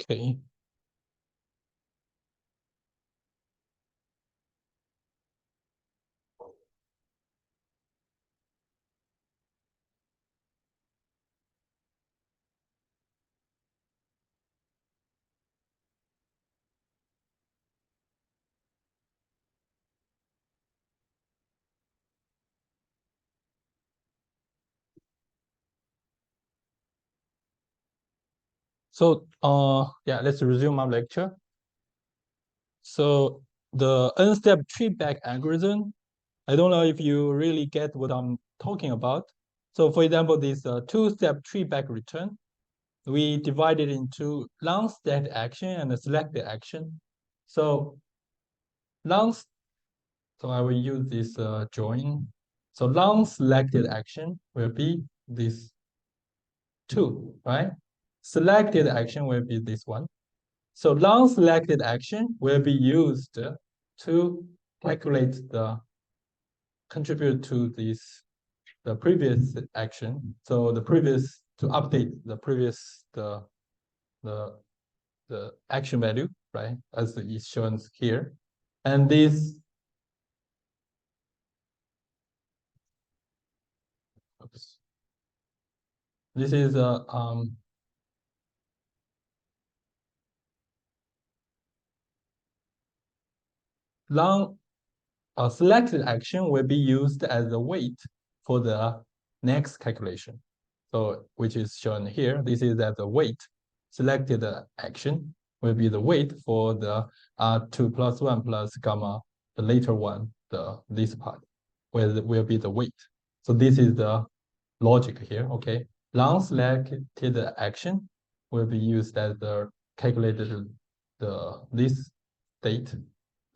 Okay. So yeah, let's resume our lecture. So the n-step tree-back algorithm, I don't know if you really get what I'm talking about. So for example, this two-step tree-back return, we divide it into long stacked action and a selected action. So long, so I will use this join. So long selected action will be this two, right? Selected action will be this one. So long selected action will be used to calculate the contribute to this the previous action. So the previous to update the previous the the action value, right? As is shown here. And this oops, this is a long selected action will be used as a weight for the next calculation. So which is shown here. This is as a weight. Selected action will be the weight for the 2 plus 1 plus gamma, the later one, this part, where will be the weight. So this is the logic here, okay? Long selected action will be used as the calculated this state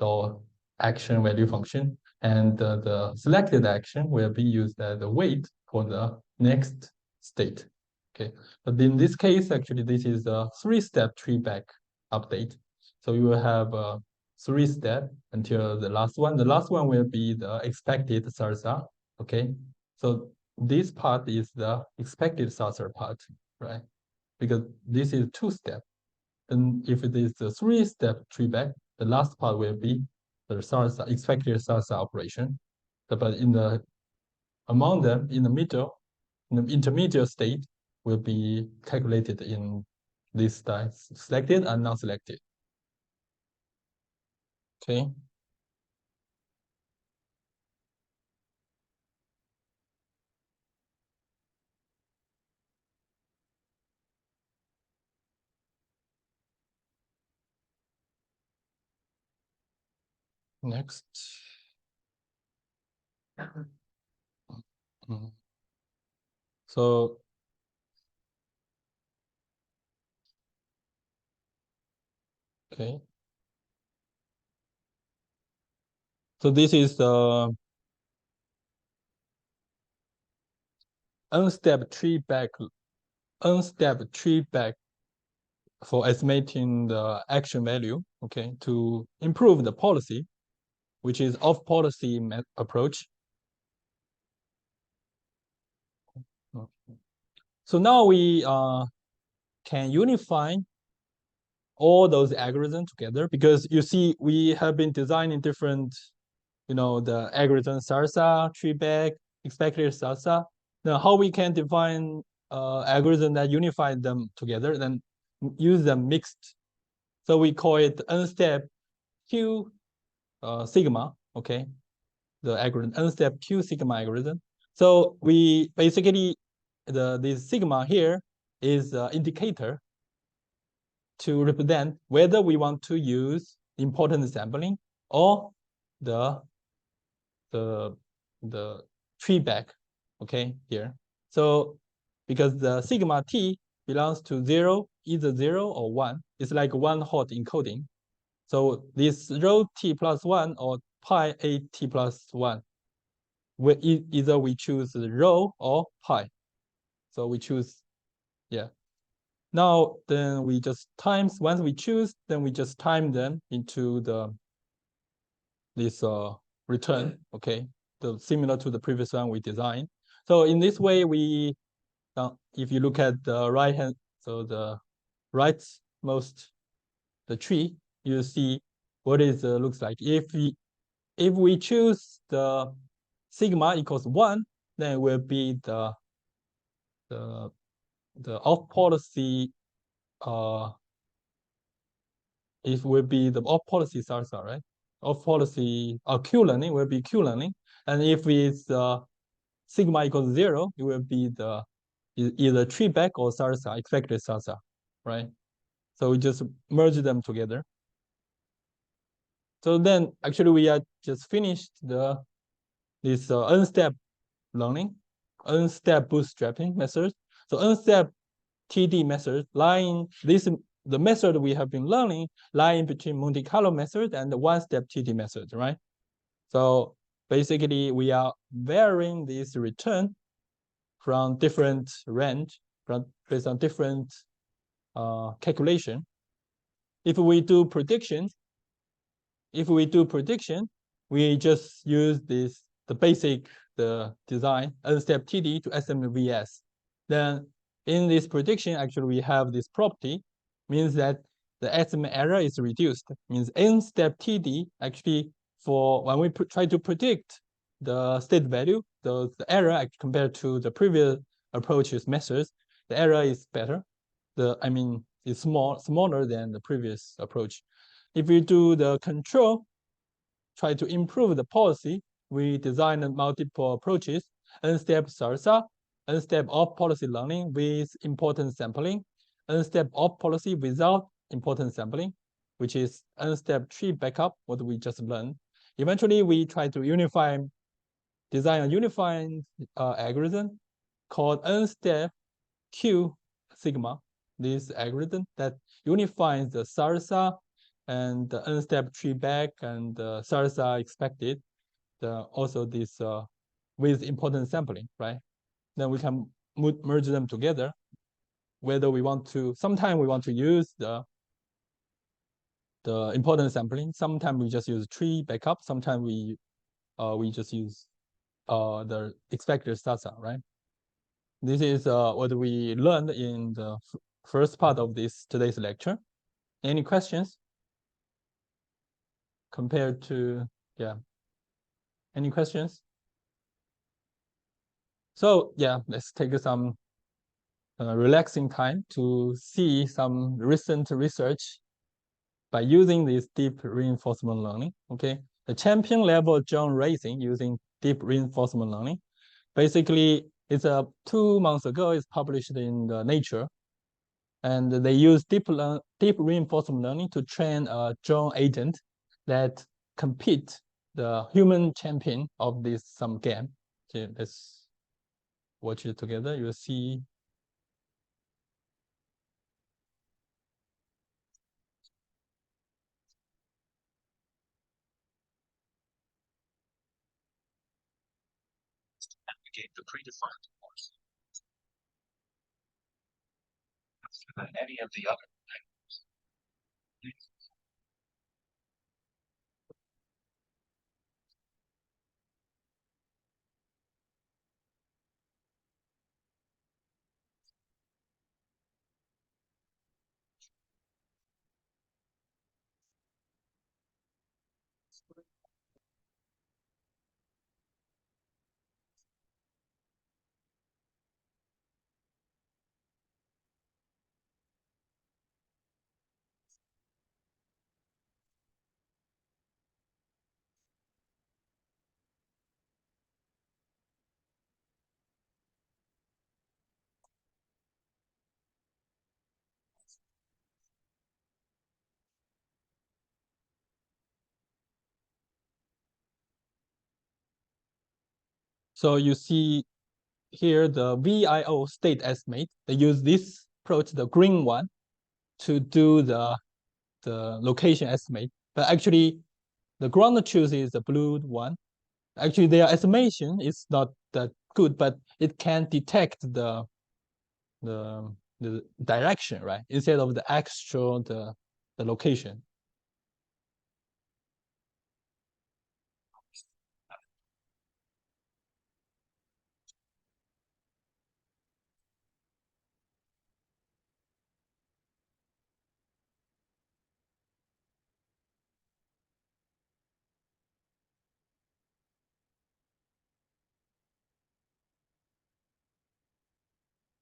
or action value function, and the selected action will be used as the weight for the next state. Okay, but in this case, actually, this is a three-step tree-back update. So you will have a three-step until the last one. The last one will be the expected SARSA. Okay, so this part is the expected SARSA part, right? Because this is two-step. And if it is a three-step tree-back, the last part will be the SARSA, expected SARSA operation. But in the among them, in the middle, in the intermediate state will be calculated in this style, selected and non-selected. Okay. Next. So okay. So this is the unstep tree back for estimating the action value, okay, to improve the policy, which is off policy approach. Okay. So now we can unify all those algorithms together, because you see we have been designing different, the algorithm SARSA, tree-back, expected SARSA. Now how we can define algorithm that unify them together, then use them mixed. So we call it n-step Q sigma, okay? The algorithm, n-step Q sigma algorithm. So we basically, this sigma here is an indicator to represent whether we want to use importance sampling or the the tree back, okay, here. So because the sigma t belongs to zero, either 0 or 1, it's like one hot encoding. So this rho t plus 1 or pi a t plus 1, either we choose rho or pi. So we choose, yeah. Now, then we just times, once we choose, then we just time them into this return, okay? Similar to the previous one we designed. So in this way, if you look at the right hand, so the right the tree, you see what it looks like. If we choose the sigma equals 1, then it will be the off policy it will be the off policy salsa, right? Off policy Q learning will be Q learning. And if it's sigma equals 0, it will be the either tree back or salsa, expected salsa, right? So we just merge them together. So then actually we are just finished this unstep learning, unstep bootstrapping method. So unstep TD method lying the method we have been learning lying between Monte Carlo method and the one-step TD method, right? So basically we are varying this return from different range based on different calculation. If we do prediction, we just use the basic design unstep TD to SMVS. Then in this prediction, actually we have this property, means that the estimate error is reduced. Means n-step TD actually for when we try to predict the state value, the error compared to the previous approaches methods, the error is better. It's smaller than the previous approach. If we do the control, try to improve the policy, we designed multiple approaches, n-step salsa, n-step off policy learning with importance sampling, n-step off policy without importance sampling, which is n-step tree backup, what we just learned. Eventually, we try to design a unifying algorithm called n-step Q sigma, this algorithm that unifies the salsa and the n-step tree back and the salsa expected, also this with importance sampling, right? Then we can merge them together. Whether we want to, sometimes we want to use the importance sampling. Sometimes we just use tree backup. Sometimes we just use the expected salsa, right? This is what we learned in the first part of today's lecture. Any questions? Compared to, yeah. Any questions? So yeah, let's take some relaxing time to see some recent research by using this deep reinforcement learning. Okay, the champion level John Racing using deep reinforcement learning. Basically, it's 2 months ago. It's published in the Nature, and they use deep reinforcement learning to train a drone agent that compete the human champion of some game. Okay, let's watch it together. You'll see. Navigate the predefined course faster than any of the other languages. So you see here the VIO state estimate. They use this approach, the green one, to do the location estimate. But actually, the ground truth is the blue one. Actually, their estimation is not that good, but it can detect the direction, right? Instead of the actual the location.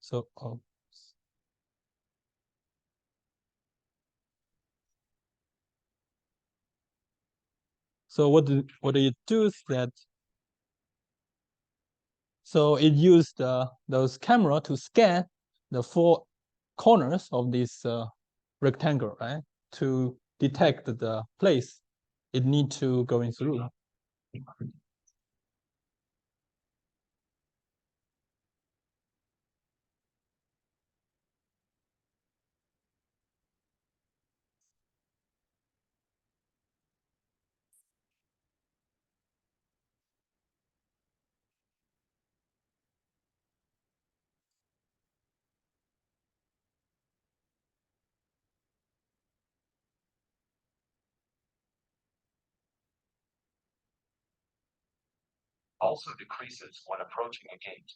So so what do you do is that so it used those camera to scan the four corners of this rectangle, right? To detect the place it need to going through. Also decreases when approaching a gate.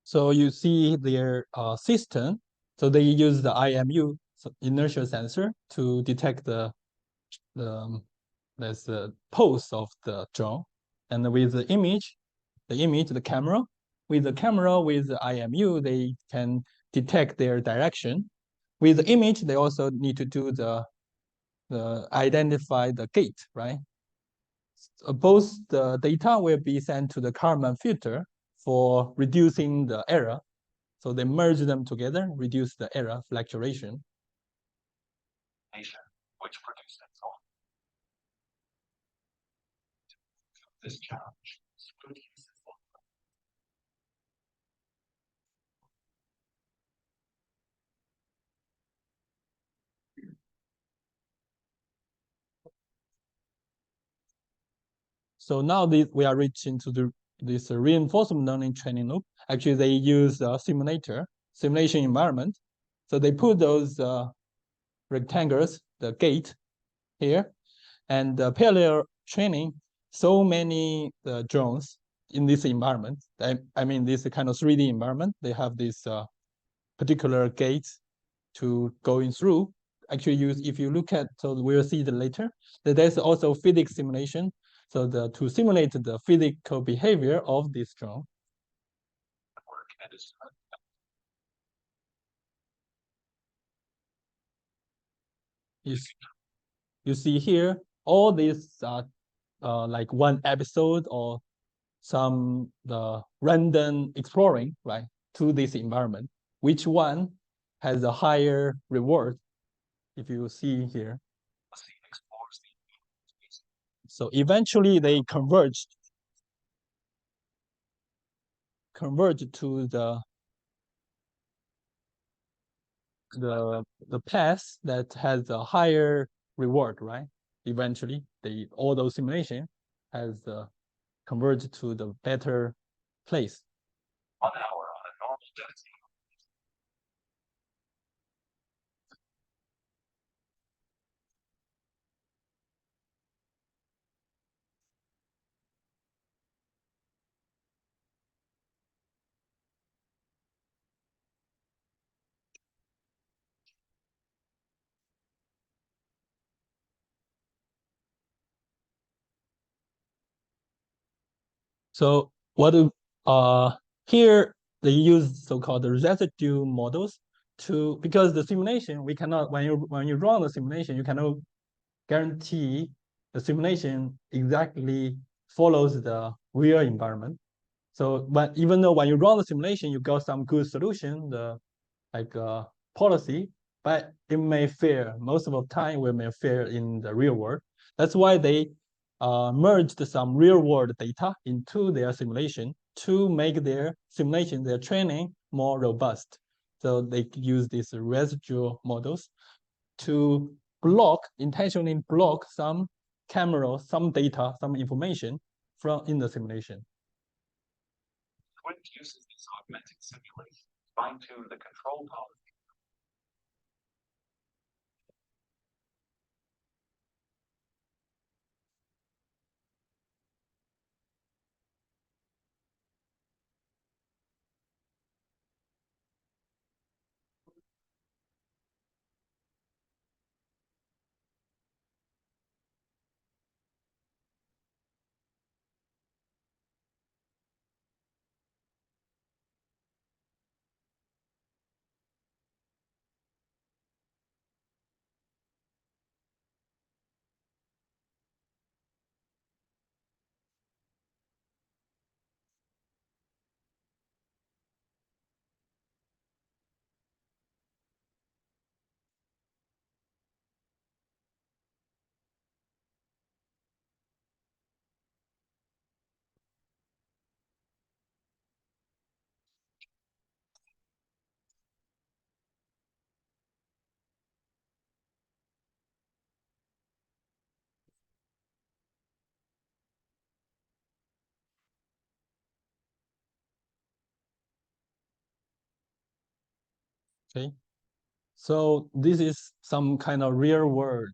So you see their system. So they use the IMU, so inertial sensor, to detect the there's the pose of the drone, and with the camera, with the IMU, they can detect their direction. With the image, they also need to do the identify the gate, right? So both the data will be sent to the Kalman filter for reducing the error. So they merge them together, reduce the error fluctuation. Which produces this challenge. So now we are reaching to this reinforcement learning training loop. Actually, they use a simulation environment. So they put those rectangles, the gate here, and parallel training so many drones in this environment. I mean, this kind of 3D environment. They have this particular gates to going through. Actually, if you look at, so we'll see it later, that there's also physics simulation. So to simulate the physical behavior of this drone. You, you see here, all these like one episode or some the random exploring, right, to this environment. Which one has a higher reward? If you see here. So eventually they converge to the path that has a higher reward, right? Eventually, all those simulation has converged to the better place. 1 hour on a normal day. So what here they use so-called residue models to, because the simulation we cannot, when you run the simulation you cannot guarantee the simulation exactly follows the real environment. So but even though when you run the simulation you got some good solution, the like policy, but it may fail. Most of the time, we may fail in the real world. That's why they merged some real world data into their simulation to make their simulation, their training more robust. So they use these residual models to intentionally block some camera, some data, some information from in the simulation. Twin uses these augmented simulations to fine-tune the control power. Okay, so this is some kind of real world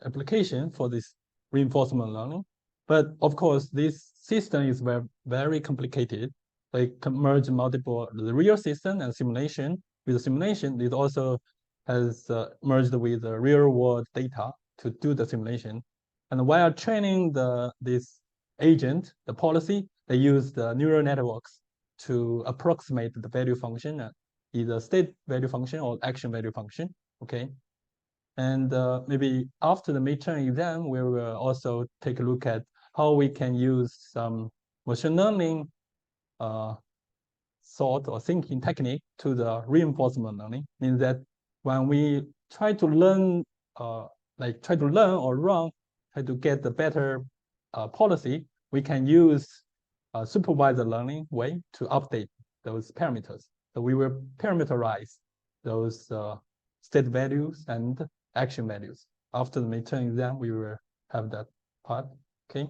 application for this reinforcement learning. But of course, this system is very, very complicated. They can merge multiple, the real system and simulation. With the simulation, it also has merged with the real world data to do the simulation. And while training this agent, the policy, they use the neural networks to approximate the value function, either state value function or action value function. Okay. And maybe after the midterm exam, we will also take a look at how we can use some machine learning thought or thinking technique to the reinforcement learning. Means that when we try to learn, try to learn or run, try to get the better policy, we can use supervised learning way to update those parameters. So we will parameterize those state values and action values. After the midterm exam, we will have that part. Okay.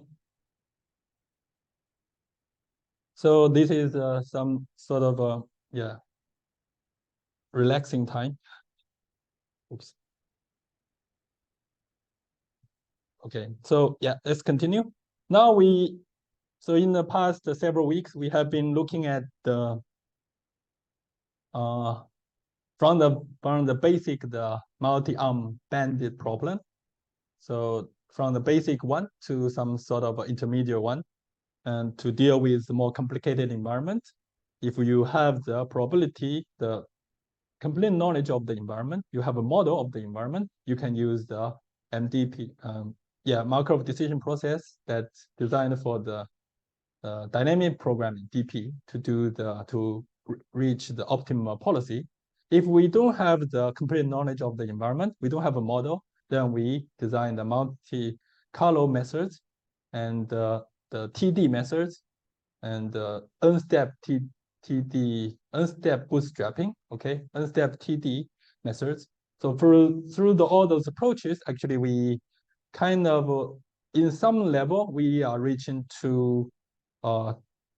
So this is some sort of relaxing time. Oops. Okay, so yeah, let's continue. Now so in the past several weeks, we have been looking at the from the basic, the multi-arm bandit problem. So from the basic one to some sort of intermediate one, and to deal with the more complicated environment. If you have the probability, the complete knowledge of the environment, you have a model of the environment, you can use the MDP, Markov decision process that's designed for the dynamic programming DP to reach the optimal policy. If we don't have the complete knowledge of the environment, we don't have a model, then we design the multi-color methods and the TD methods and unstep bootstrapping, okay, unstep TD methods. So through all those approaches, actually we kind of, in some level, we are reaching to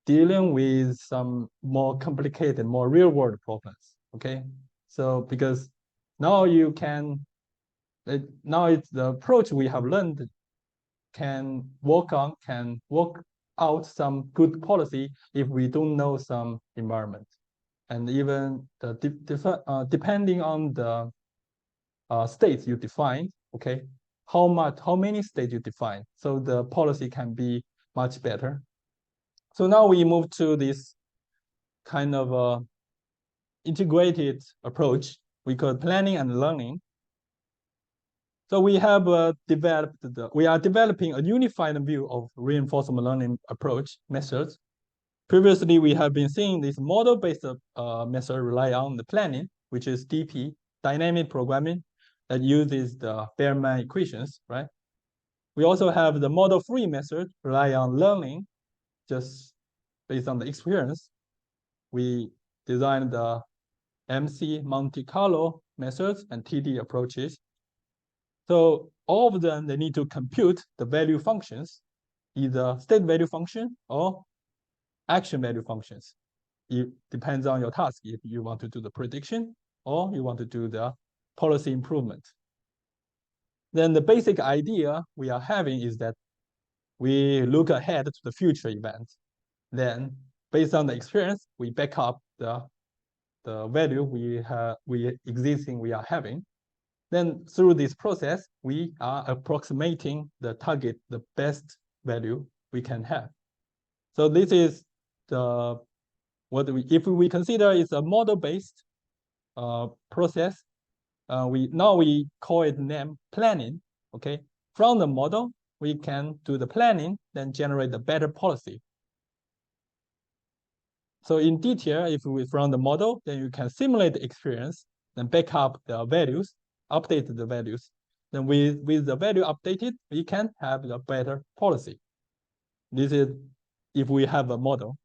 dealing with some more complicated, more real world problems, okay? So because now now it's the approach we have learned can work out some good policy if we don't know some environment. And even depending on the states you define, okay, how many states you define, so the policy can be much better. So now we move to this kind of integrated approach we call planning and learning. So we have we are developing a unified view of reinforcement learning approach methods. Previously, we have been seeing this model-based method rely on the planning, which is DP, dynamic programming, that uses the Bellman equations, right? We also have the model-free method rely on learning, just based on the experience. We designed the MC Monte Carlo methods and TD approaches. So all of them, they need to compute the value functions, either state value function or action value functions. It depends on your task, if you want to do the prediction or you want to do the policy improvement. Then the basic idea we are having is that we look ahead to the future events. Then based on the experience, we back up the value we are having. Then through this process, we are approximating the target, the best value we can have. So this is if we consider it's a model-based process, we call it name planning. Okay, from the model we can do the planning, then generate the better policy. So in detail, if we from the model, then you can simulate the experience, then back up the values, update the values. Then with the value updated, we can have the better policy. This is if we have a model.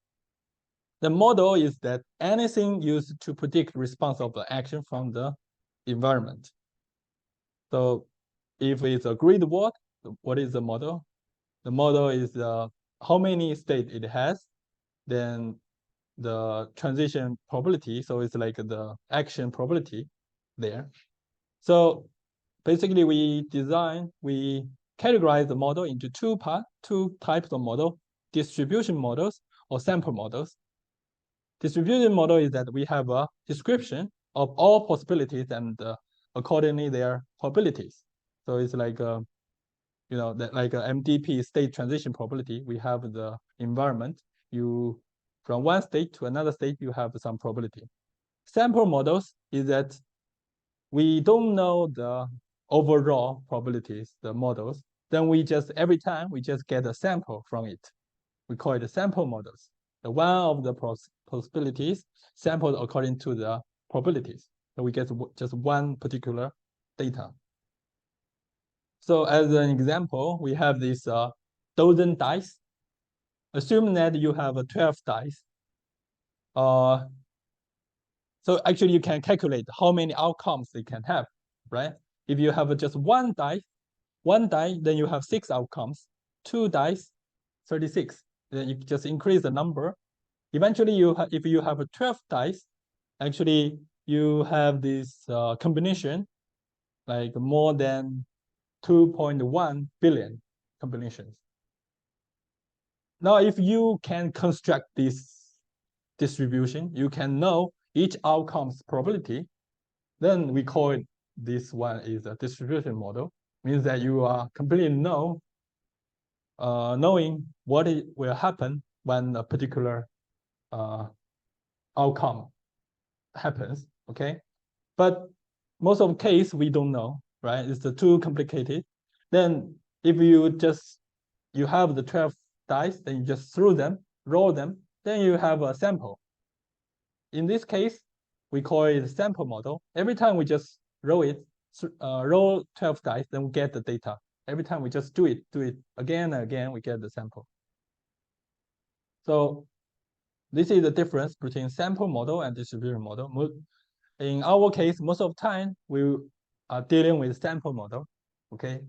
The model is that anything used to predict response of the action from the environment. So if it's a grid word, what is the model? The model is how many states it has, then the transition probability, so it's like the action probability, there. So basically we categorize the model into two types of model, distribution models or sample models. Distribution model is that we have a description of all possibilities and accordingly their probabilities. So it's like like a MDP, state transition probability. We have the environment. You from one state to another state, you have some probability. Sample models is that we don't know the overall probabilities, the models. Then every time we just get a sample from it. We call it sample models. The one of the possibilities sampled according to the probabilities. So we get just one particular data. So as an example, we have this dozen dice. Assume that you have 12 dice. So actually you can calculate how many outcomes they can have, right? If you have just one die, then you have 6 outcomes. 2 dice, 36. Then you just increase the number. Eventually, if you have 12 dice, actually you have this combination, like more than 2.1 billion combinations. Now, if you can construct this distribution, you can know each outcome's probability, then we call it, this one is a distribution model. Means that you are completely knowing what will happen when a particular outcome happens, okay? But most of the case, we don't know, right? It's too complicated. Then if you have the 12 dice, then you just throw them, roll them, then you have a sample. In this case, we call it a sample model. Every time we just roll 12 dice, then we get the data. Every time we just do it again and again, we get the sample. So this is the difference between sample model and distribution model. In our case, most of the time, we are dealing with sample model, okay?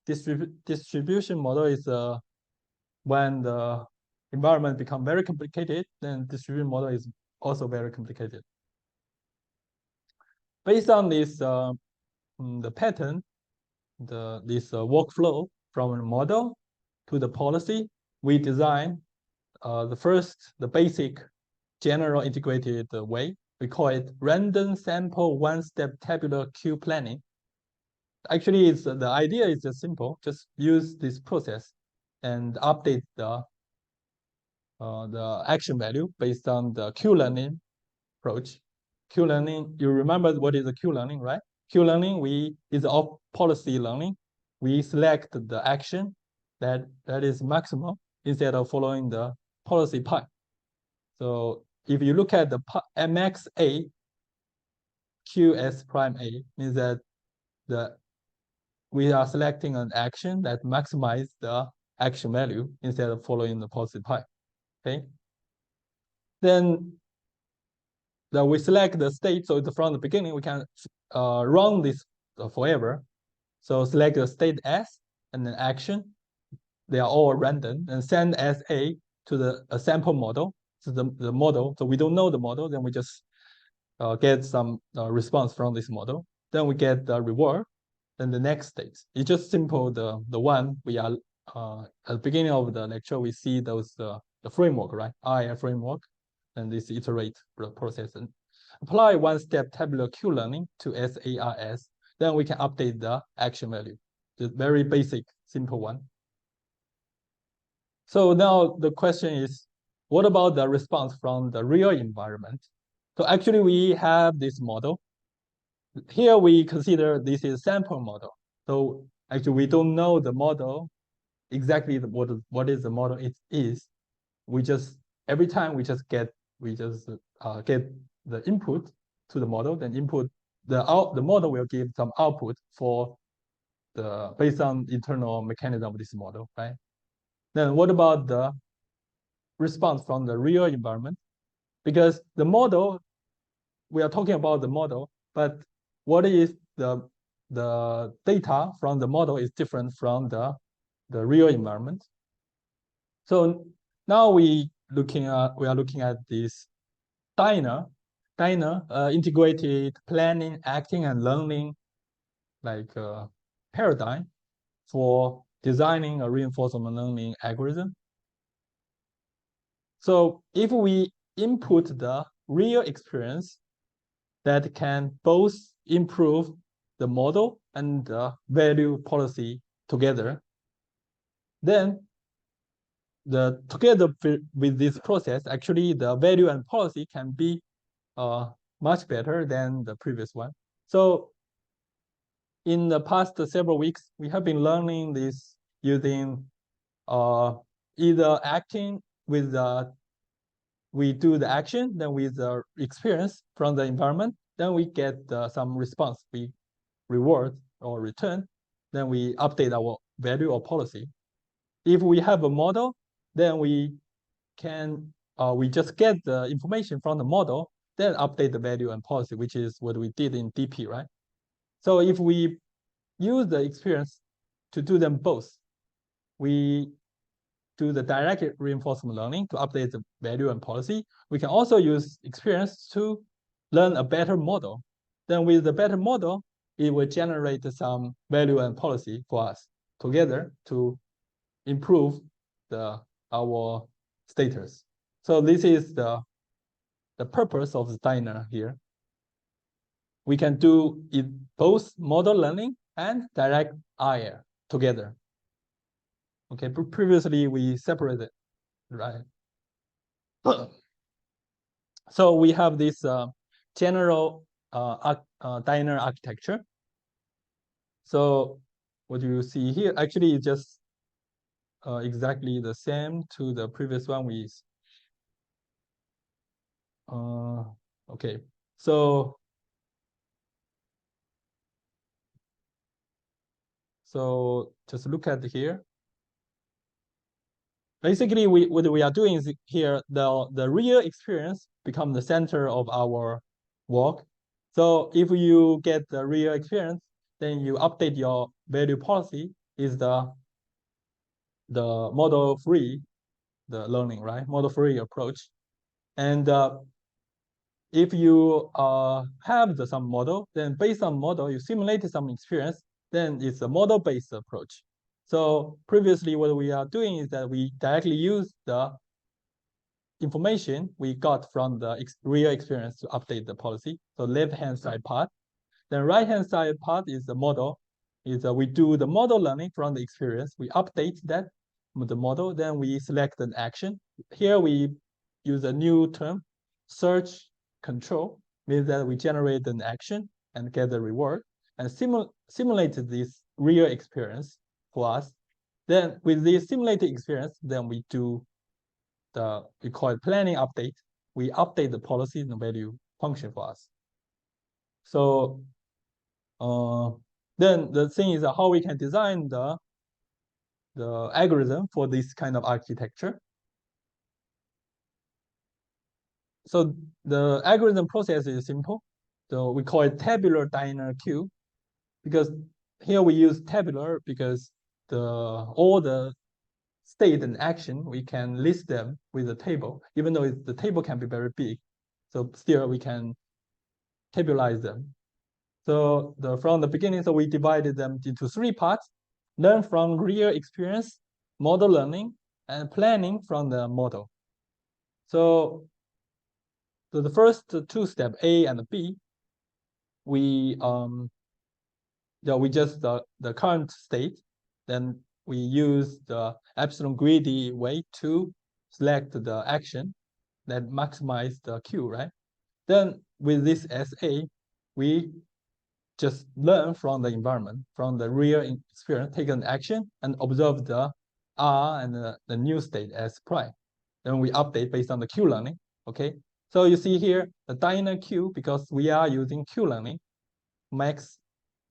Distribution model is when the environment becomes very complicated, then distribution model is also very complicated. Based on this, the pattern, this workflow from a model to the policy, we design the basic general integrated way. We call it random sample one-step tabular queue planning. Actually, the idea is just simple. Just use this process and update the action value based on the Q-learning approach. Q-learning, you remember what is the Q-learning, right? Q-learning is of policy learning. We select the action that is maximum instead of following the policy pipe. So if you look at the MXA, QS prime A means that we are selecting an action that maximizes the action value instead of following the policy pipe. Okay. Then we select the state. So from the beginning, we can run this forever. So select the state S and then action. They are all random, and send SA to a sample model. So the model. So we don't know the model, then we just get some response from this model. Then we get the reward. Then the next state. It's just simple. The one we are at the beginning of the lecture, we see those the framework, right? RIA framework, and this iterate process and apply one-step tabular Q-learning to SARS. Then we can update the action value. The very basic, simple one. So now the question is, what about the response from the real environment? So actually we have this model. Here we consider this is sample model. So actually we don't know the model exactly what is the model it is. We just every time we just get the input to the model, then the model will give some output for based on internal mechanism of this model, right? Then what about the response from the real environment? Because the model, we are talking about the model, but what is the data from the model is different from the real environment. So now we are looking at this diner Diner integrated planning, acting, and learning like paradigm for designing a reinforcement learning algorithm. So if we input the real experience that can both improve the model and the value policy together, then together with this process, actually the value and policy can be much better than the previous one. So in the past several weeks, we have been learning this using either acting with we do the action, then with the experience from the environment, then we get some response. We reward or return, then we update our value or policy. If we have a model, then we can we just get the information from the model, then update the value and policy, which is what we did in DP, right? So if we use the experience to do them both, we do the direct reinforcement learning to update the value and policy. We can also use experience to learn a better model. Then with the better model, it will generate some value and policy for us together to improve our status. So this is the purpose of the Diner here. We can do it both model learning and direct IR together. Okay, previously we separated, right? So we have this general Diner architecture. So what you see here, actually it's just exactly the same to the previous one okay, so just look at here. Basically, what we are doing is here, the real experience becomes the center of our work. So if you get the real experience, then you update your value policy is the model free, the learning, right? Model free approach. And if you have some model, then based on model, you simulate some experience, then it's a model-based approach. So previously, what we are doing is that we directly use the information we got from the real experience to update the policy. So left-hand side part. Then right-hand side part is the model. We do the model learning from the experience. We update that the model. Then we select an action. Here we use a new term, search control, means that we generate an action and get the reward and simulate this real experience for us. Then with this simulated experience, then we do we call it planning update. We update the policy and the value function for us. So then the thing is how we can design the algorithm for this kind of architecture. So the algorithm process is simple. So we call it tabular Diner queue, because here we use tabular because all the state and action, we can list them with a table, even though the table can be very big. So still we can tabularize them. So from the beginning, so we divided them into 3 parts: learn from real experience, model learning, and planning from the model. So the first 2 steps, A and B, we just the current state, then we use the epsilon greedy way to select the action that maximize the Q, right? Then with this SA, we just learn from the environment, from the real experience, take an action and observe the R and the new state S prime. Then we update based on the Q learning, okay? So you see here, the Diner Q, because we are using Q learning, max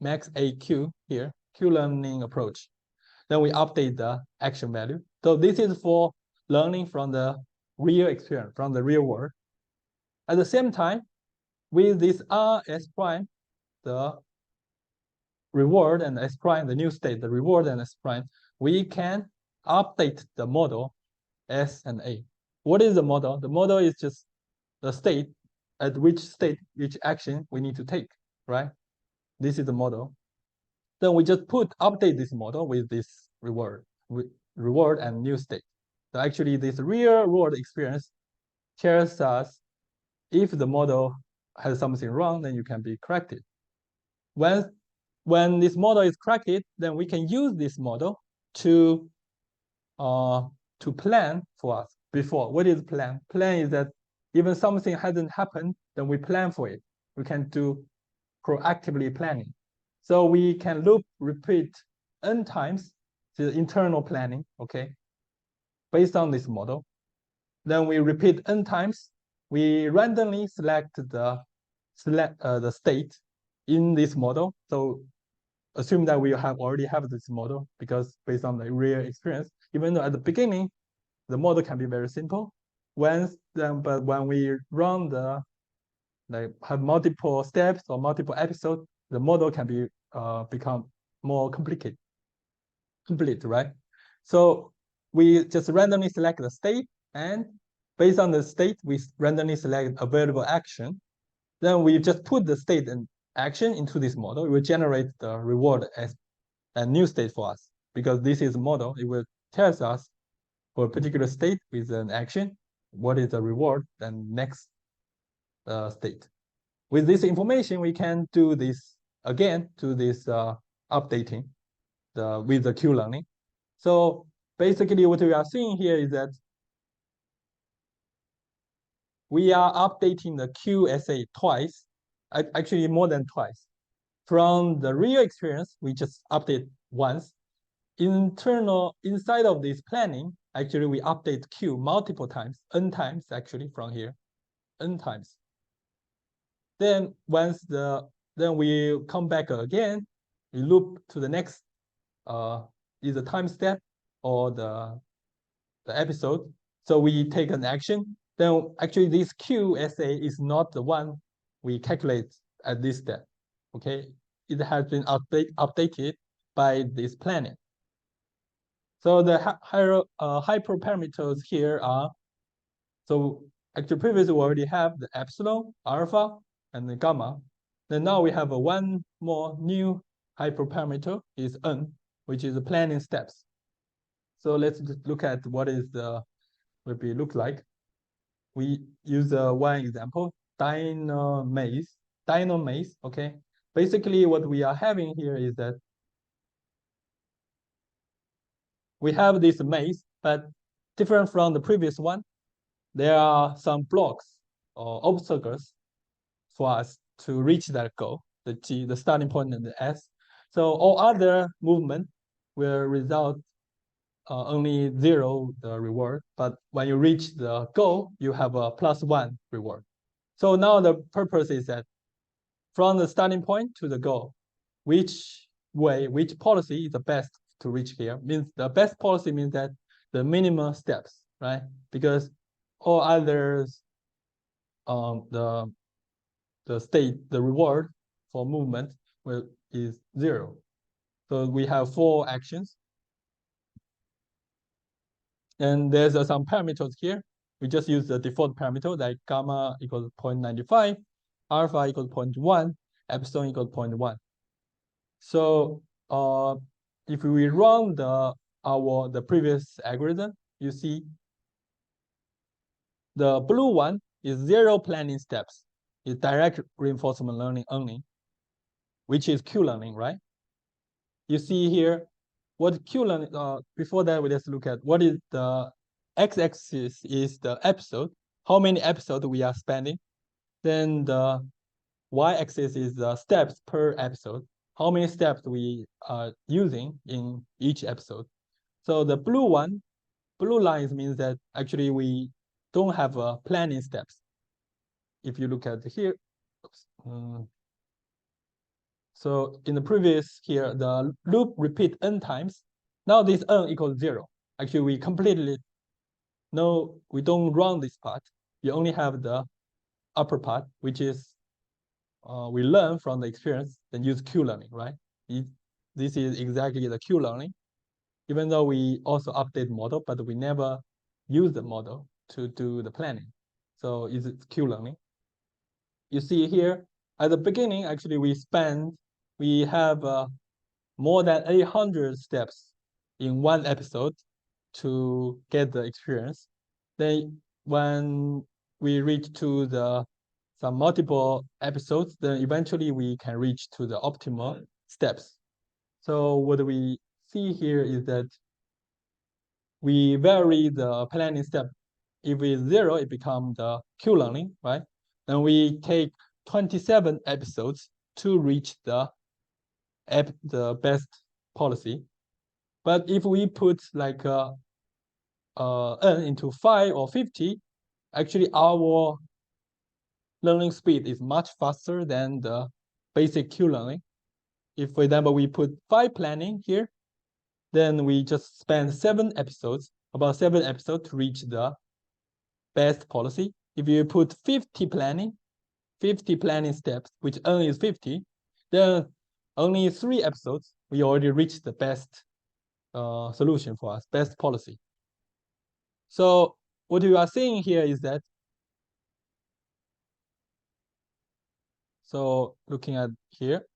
AQ here, Q learning approach. Then we update the action value. So this is for learning from the real experience, from the real world. At the same time, with this R S prime, the reward and S prime, the new state, the reward and S prime, we can update the model S and A. What is the model? The model is just the state at which state, which action we need to take, right? This is the model. Then we just update this model with this reward and new state. So actually this real world experience tells us if the model has something wrong, then you can be corrected. When this model is corrected, then we can use this model to plan for us before. What is plan? Plan is that even something hasn't happened, then we plan for it. We can do proactively planning. So we can repeat n times the internal planning, okay, based on this model. Then we repeat n times. We randomly select the state in this model. So assume that we already have this model because based on the real experience, even though at the beginning, the model can be very simple. But when we run have multiple steps or multiple episodes, the model can be become more complete, right? So we just randomly select the state, and based on the state, we randomly select available action. Then we just put the state and action into this model. It will generate the reward as a new state for us because this is a model. It will tell us for a particular state with an action, what is the reward and next state. With this information, we can do this again to this updating with the Q-learning. So basically what we are seeing here is that we are updating the QSA twice, actually more than twice. From the real experience, we just update once. Inside of this planning, actually we update Q multiple times, n times actually from here, n times. Then then we come back again, we loop to the next either time step or the episode. So we take an action. Then actually this QSA is not the one we calculate at this step. Okay, it has been updated by this planning. So the hyperparameters here are, so actually previously we already have the epsilon, alpha, and the gamma. Then now we have one more new hyperparameter is n, which is the planning steps. So let's just look at what is would be look like. We use one example, Dino maze. Okay. Basically, what we are having here is that we have this maze, but different from the previous one, there are some blocks or obstacles for us to reach that goal, the G, the starting point and the S. So all other movement will result only 0 the reward, but when you reach the goal, you have a +1 reward. So now the purpose is that from the starting point to the goal, which policy is the best to reach here? Means the best policy means that the minimum steps, right? Because all others, the reward for movement is 0. So we have 4 actions. And there's some parameters here. We just use the default parameter like gamma equals 0.95, alpha equals 0.1, epsilon equals 0.1. So if we run the previous algorithm, you see the blue one is 0 planning steps. It's direct reinforcement learning only, which is Q-learning, right? You see here what Q-learning, before that, we just look at what is the x-axis is the episode, how many episodes we are spending. Then the y-axis is the steps per episode, how many steps we are using in each episode. So the blue lines means that actually we don't have planning steps. If you look at here, so in the previous here, the loop repeat n times. Now this n equals 0. Actually, we don't run this part. You only have the upper part, which is we learn from the experience, then use Q-learning, right? This is exactly the Q-learning. Even though we also update model, but we never use the model to do the planning. So it's Q-learning. you see here at the beginning, actually we have more than 800 steps in one episode to get the experience. Then when we reach to some multiple episodes, then eventually we can reach to the optimal steps. So what we see here is that we vary the planning step. If it's 0, it becomes the Q-learning, right? Then we take 27 episodes to reach the best policy. But if we put like n into 5 or 50, actually our learning speed is much faster than the basic Q-learning. If, for example, we put 5 planning here, then we just spend about 7 episodes to reach the best policy. If you put 50 planning steps, which n is 50, then only 3 episodes, we already reached the best solution for us, best policy. So what you are seeing here is that, so looking at here,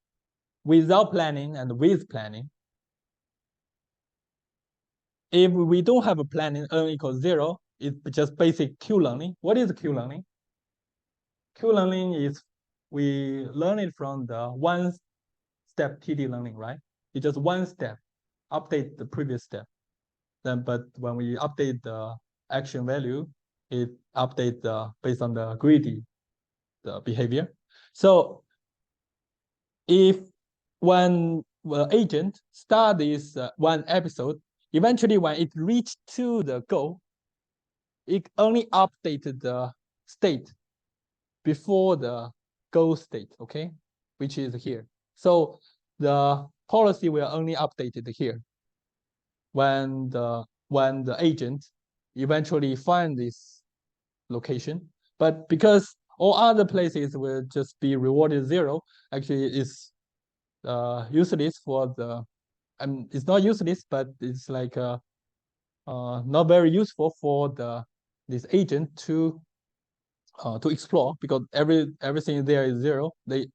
without planning and with planning, if we don't have a planning, n equals 0, it's just basic Q-learning. What is Q-learning? Q-learning is we learn it from the one-step TD learning, right? It's just one step, update the previous step. Then, but when we update the action value, it updates based on the greedy behavior. So if when the agent start this one episode, eventually when it reached to the goal, it only updated the state before the goal state, okay, which is here. So the policy will only update it here when the agent eventually find this location. But because all other places will just be rewarded 0, actually it's useless for the, it's not useless, but it's like not very useful for this agent to explore, because everything there is 0. They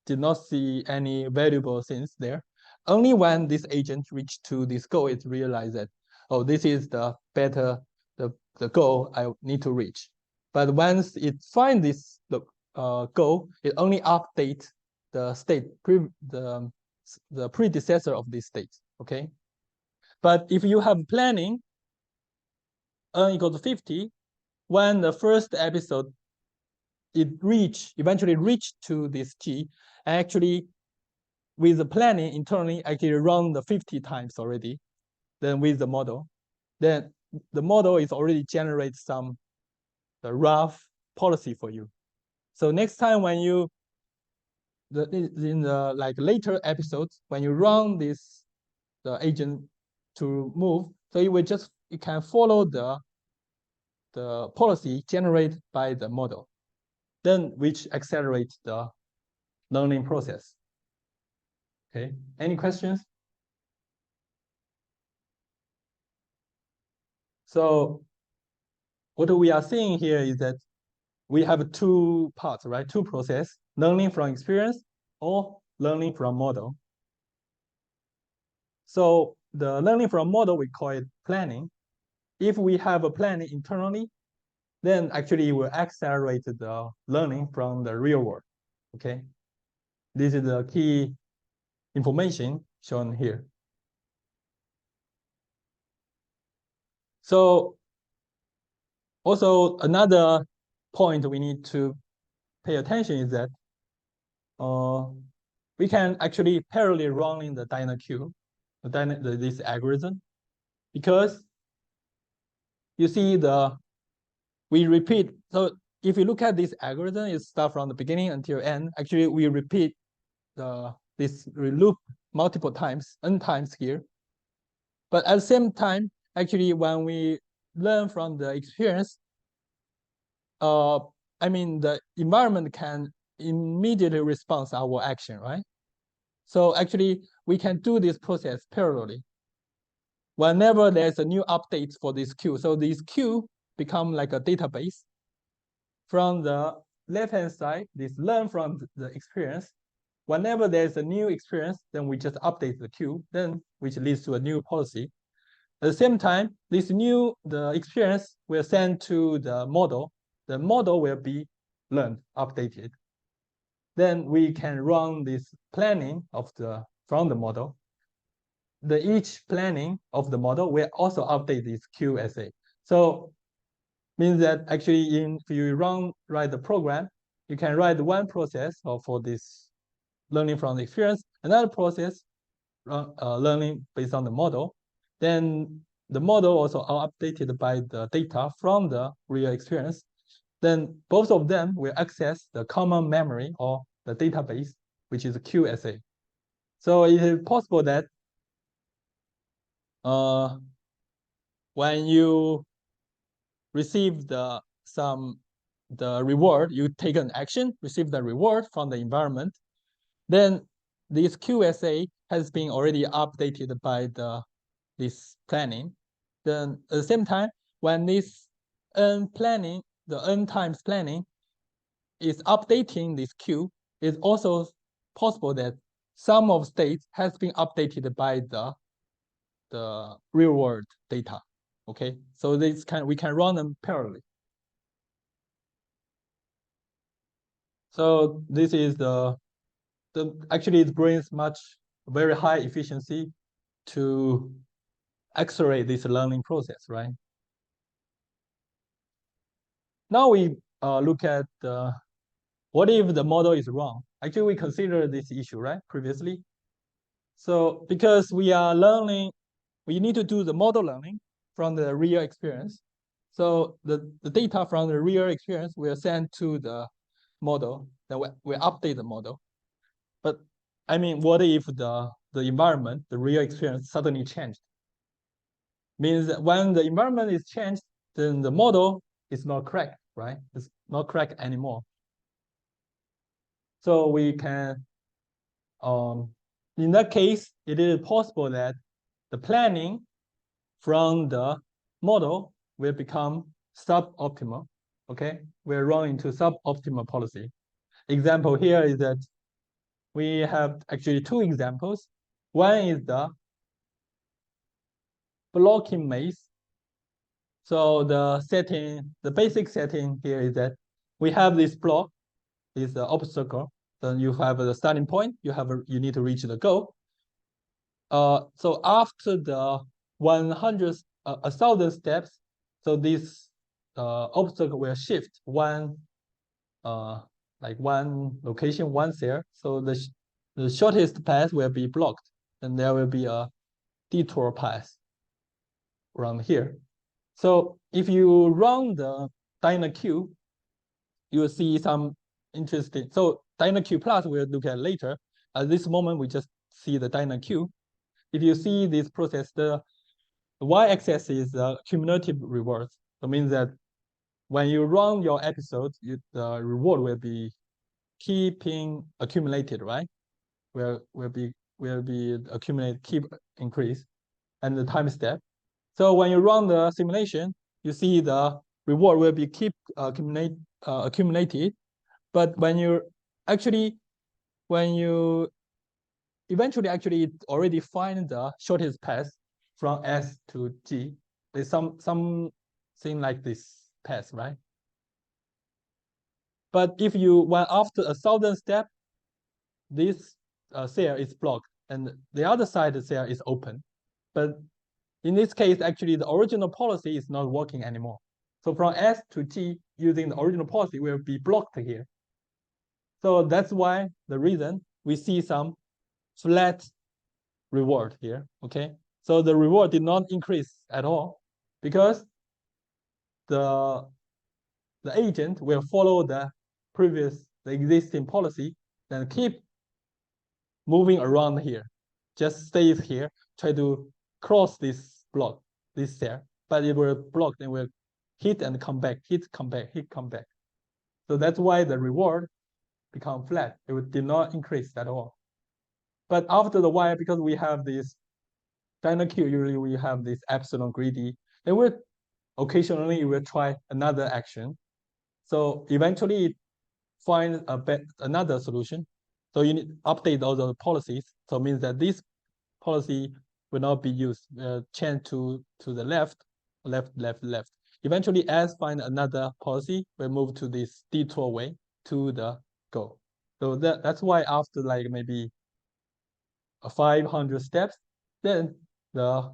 did not see any valuable things there. Only when this agent reached to this goal, it realized that, oh, this is the goal I need to reach. But once it finds this goal, it only updates the state, the predecessor of this state, okay? But if you have planning, n equals 50, when the first episode eventually reached to this G, actually with the planning internally actually run the 50 times already. Then with the model, then the model is already generate the rough policy for you. So next time when you in the like later episodes, when you run the agent to move, so it can follow the policy generated by the model, then which accelerates the learning process. Okay, any questions? So what we are seeing here is that we have 2 parts, right? 2 process, learning from experience or learning from model. So the learning from model, we call it planning. If we have a planning internally, then actually it will accelerate the learning from the real world, okay? This is the key information shown here. So also another point we need to pay attention is that we can actually parallelly run in the DynaQ, this algorithm, because you see we repeat. So if you look at this algorithm, it starts from the beginning until end. Actually, we repeat this loop multiple times, n times here. But at the same time, actually, when we learn from the experience, I mean, the environment can immediately respond to our action, right? So actually, we can do this process parallelly. Whenever there's a new update for this queue, so this queue become like a database. From the left-hand side, this learn from the experience. Whenever there's a new experience, then we just update the queue, then which leads to a new policy. At the same time, the experience will send to the model. The model will be learned, updated. Then we can run this planning from the model. Each planning of the model will also update this QSA. So means that actually if you write the program, you can write one process for this learning from the experience, another process learning based on the model. Then the model also are updated by the data from the real experience. Then both of them will access the common memory or the database, which is QSA. So it is possible that when you receive the reward, you take an action, receive the reward from the environment, then this QSA has been already updated by this planning. Then at the same time, when this N planning, the N times planning is updating this queue, it's also possible that some of states has been updated by the real world data. Okay, so we can run them parallelly. So this is actually it brings very high efficiency to accelerate this learning process, right? Now we look at what if the model is wrong? Actually, we considered this issue, right, previously. So because we are learning, we need to do the model learning from the real experience. So the data from the real experience will send to the model, then we update the model. But I mean, what if the environment, the real experience suddenly changed? Means that when the environment is changed, then the model is not correct, right? It's not correct anymore. So we can, in that case, it is possible that the planning from the model will become suboptimal. Okay, we're running into suboptimal policy. Example here is that we have actually two examples. One is the blocking maze. So the basic setting here is that we have this block, is the obstacle. Then you have the starting point. You need to reach the goal. So after the 1,000 steps, so this obstacle will shift one location, one cell. So the shortest path will be blocked, and there will be a detour path around here. So if you run the DynaQ, you will see some interesting. So DynaQ plus we'll look at later. At this moment, we just see the DynaQ. If you see this process, the y-axis is the cumulative rewards. That means that when you run your episode, the reward will be keeping accumulated, right? Will be keep increase, and the time step. So when you run the simulation, you see the reward will be keep accumulated. But when you eventually actually already find the shortest path from S to G, there's something like this path, right? But if when after 1,000 steps, this cell is blocked and the other side of the cell is open. But in this case, actually, the original policy is not working anymore. So from S to T, using the original policy will be blocked here. So that's why the reason we see some flat reward here, okay? So the reward did not increase at all because the agent will follow the existing policy, then keep moving around here, just stays here, try to cross this block, this cell, but it will block, then will hit and come back, hit, come back, hit, come back. So that's why the reward become flat. It did not increase at all. But after the while, because we have this DynaQ, usually we have this epsilon greedy, then occasionally we will try another action. So eventually find another solution. So you need to update all the policies. So it means that this policy will not be used, change to the left. Eventually, as find another policy, we move to this detour way to the goal. So that's why after like maybe 500 steps, then the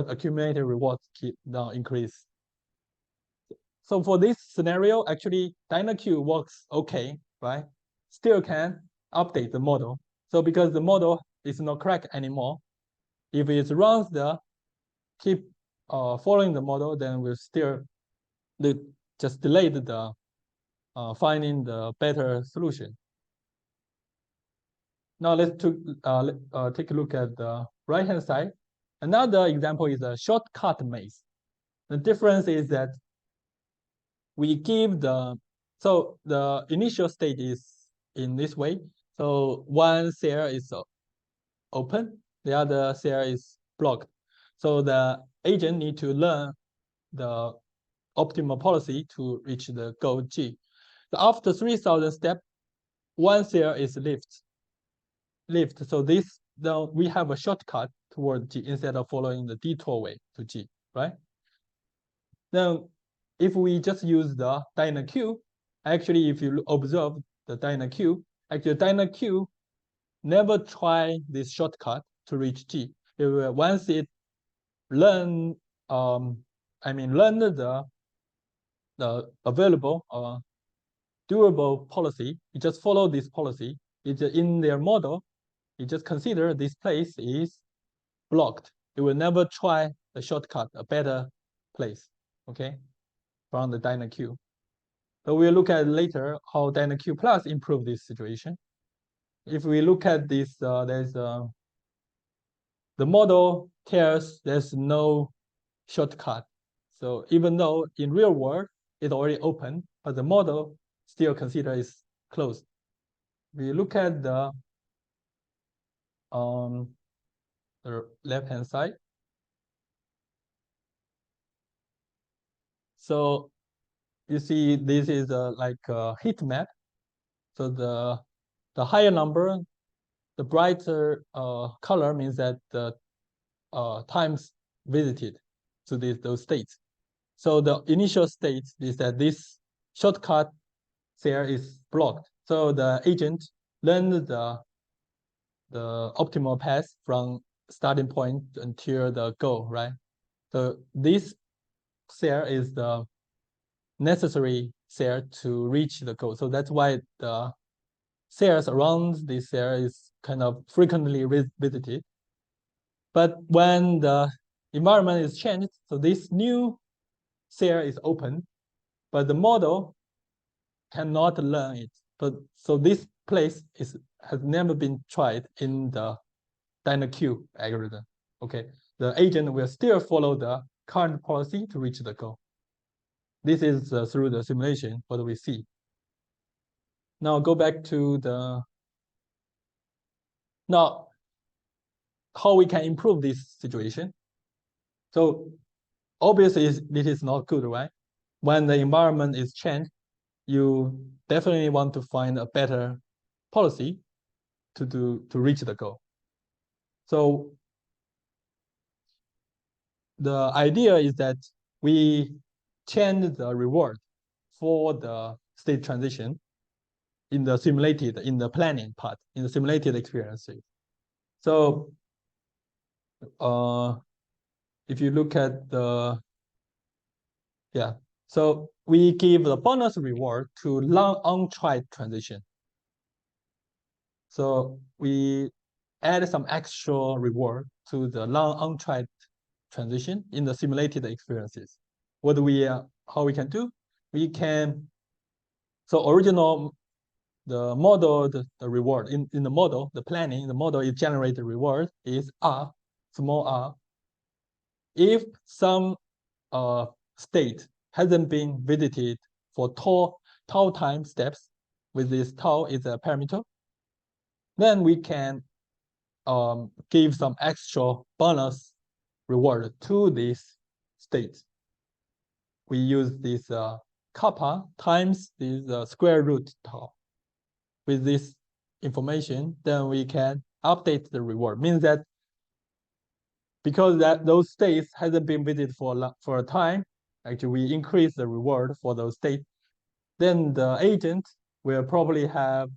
accumulated rewards keep now increase. So for this scenario, actually DynaQ works okay, right? Still can update the model. So because the model is not correct anymore, if it runs keep following the model, then we'll still just delay the finding the better solution. Now let's take a look at the right-hand side. Another example is a shortcut maze. The difference is that we give so the initial state is in this way. So one cell is open, the other cell is blocked. So the agent need to learn the optimal policy to reach the goal G. So after 3,000 steps, one cell is left. So now we have a shortcut toward G instead of following the detour way to G, right? Now, if we just use the DynaQ, actually, if you observe the DynaQ, actually DynaQ never try this shortcut to reach G. Once it learn the available durable policy, you just follow this policy. It's in their model. You just consider this place is blocked. It will never try the shortcut, a better place, okay, from the DynaQ. So we'll look at later how DynaQ Plus improve this situation. If we look at this, there's the model tells there's no shortcut. So even though in real world it's already open, but the model still consider is closed. We look at the left-hand side. So you see this is like a heat map. So the higher number, the brighter color means that the times visited to those states. So the initial state is that this shortcut there is blocked. So the agent learned the optimal path from starting point until the goal, right? So this cell is the necessary cell to reach the goal. So that's why the cells around this cell is kind of frequently visited. But when the environment is changed, so this new cell is open, but the model cannot learn it. But so this place has never been tried in the DynaQ algorithm. Okay, the agent will still follow the current policy to reach the goal. This is through the simulation what we see. Now go back to now how we can improve this situation. So obviously this is not good, right? When the environment is changed, you definitely want to find a better policy to reach the goal. So the idea is that we change the reward for the state transition in the planning part, in the simulated experiences. So if you look at so we give the bonus reward to long untried transition. So we add some extra reward to the long untried transition in the simulated experiences. How we can do? We can, so original, the model, the reward in the model, the planning, the model is generated reward is R, small r. If some state hasn't been visited for tau time steps, with this tau is a parameter, then we can give some extra bonus reward to this state. We use this kappa times this square root tau. with this information, then we can update the reward. Means that because those states hasn't been visited for a time, actually we increase the reward for those states, then the agent will probably have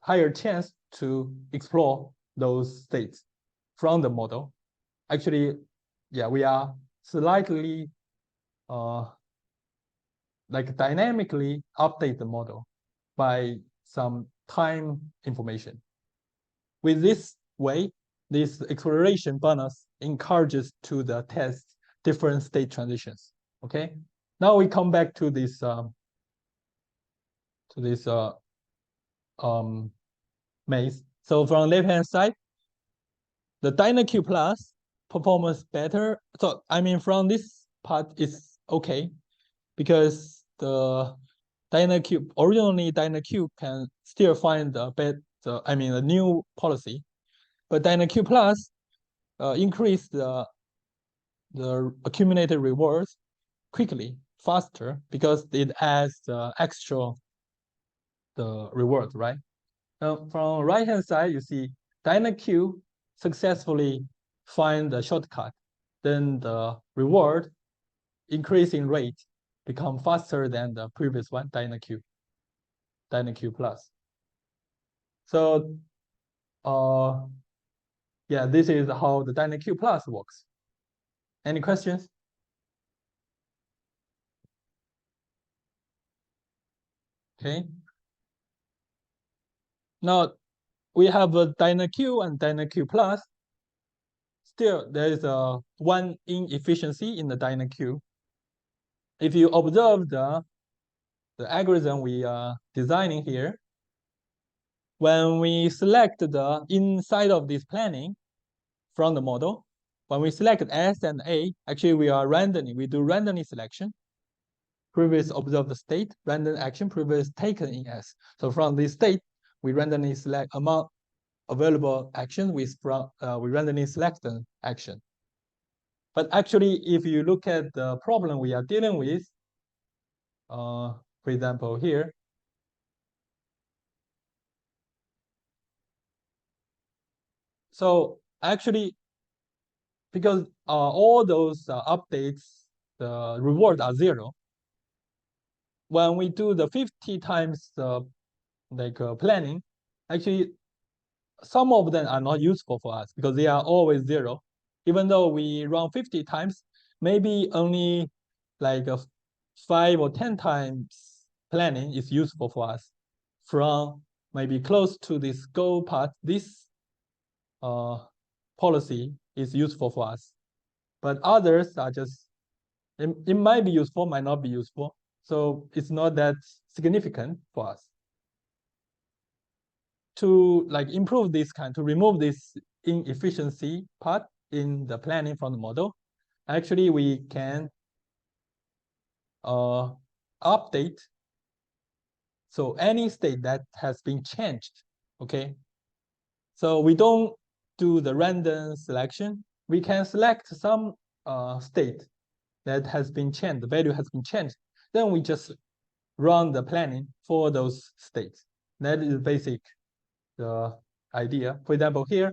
higher chance to explore those states from the model. Actually, yeah, we are slightly like dynamically update the model by some time information. With this way, this exploration bonus encourages to the test different state transitions. Okay, now we come back to this maze. So from left-hand side, the DynaQ Plus performance better. So I mean, from this part is okay because the originally DynaQ can still find a new policy, but DynaQ Plus increase the accumulated rewards quickly, faster, because it adds the extra reward, right? Now from right hand side, you see DynaQ successfully find the shortcut, then the reward increasing rate become faster than the previous one, DynaQ Plus. So yeah, this is how the DynaQ Plus works. Any questions? Okay. Now we have a DynaQ and DynaQ Plus. Still, there is one inefficiency in the DynaQ. If you observe the algorithm we are designing here, when we select the inside of this planning from the model, when we select S and A, actually we do randomly selection. Previous observed state, random action, previous taken in S. So from this state, we randomly select among available action, we randomly select an action. But actually, if you look at the problem we are dealing with, for example, here, so actually, because all those updates, the reward are 0. When we do the 50 times planning, actually, some of them are not useful for us because they are always 0. Even though we run 50 times, maybe only like 5 or 10 times planning is useful for us. From maybe close to this goal part, this policy is useful for us. But others are just, it might be useful, might not be useful. So it's not that significant for us. To improve this to remove this inefficiency part in the planning from the model, actually we can update. So any state that has been changed, okay? So we don't do the random selection. We can select some state that has been changed, the value has been changed. Then we just run the planning for those states. That is basic the idea. For example, here,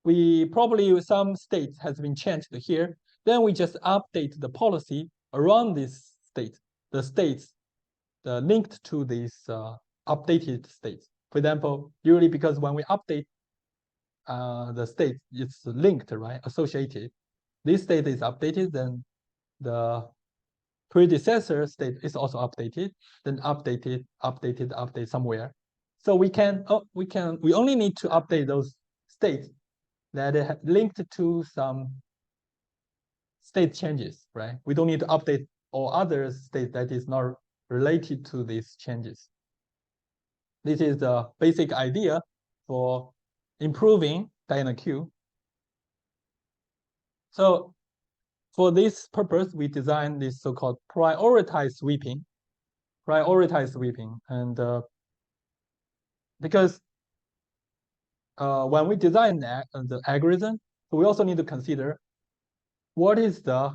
we probably some states has been changed here. Then we just update the policy around this state, the states linked to these updated states. For example, usually because when we update the state, it's linked, right? Associated. This state is updated, then the predecessor state is also updated, then update somewhere. So we only need to update those states that are linked to some state changes, right? We don't need to update all other states that is not related to these changes. This is the basic idea for improving DynaQ. So for this purpose, we designed this so-called prioritized sweeping. And because when we design the algorithm, we also need to consider what is the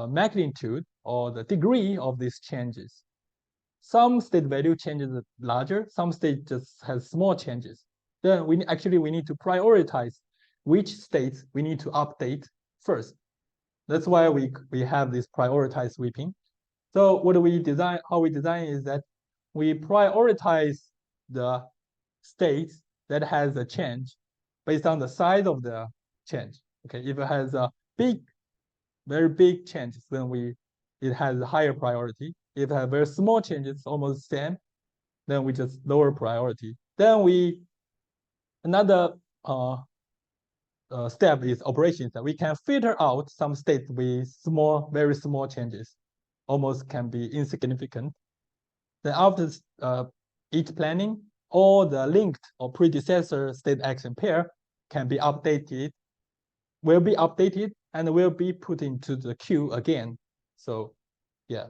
magnitude or the degree of these changes. some state value changes larger, some state just has small changes. Then we need to prioritize which states we need to update first. That's why we have this prioritized sweeping. So what do we design? How we design is that we prioritize the states that has a change based on the size of the change. Okay, if it has a very big changes, then it has a higher priority. If it has very small changes, almost the same, then we just lower priority. Then another step is operations, that we can filter out some states with very small changes, almost can be insignificant. Then after each planning, all the linked or predecessor state action pair will be updated and will be put into the queue again. So yeah,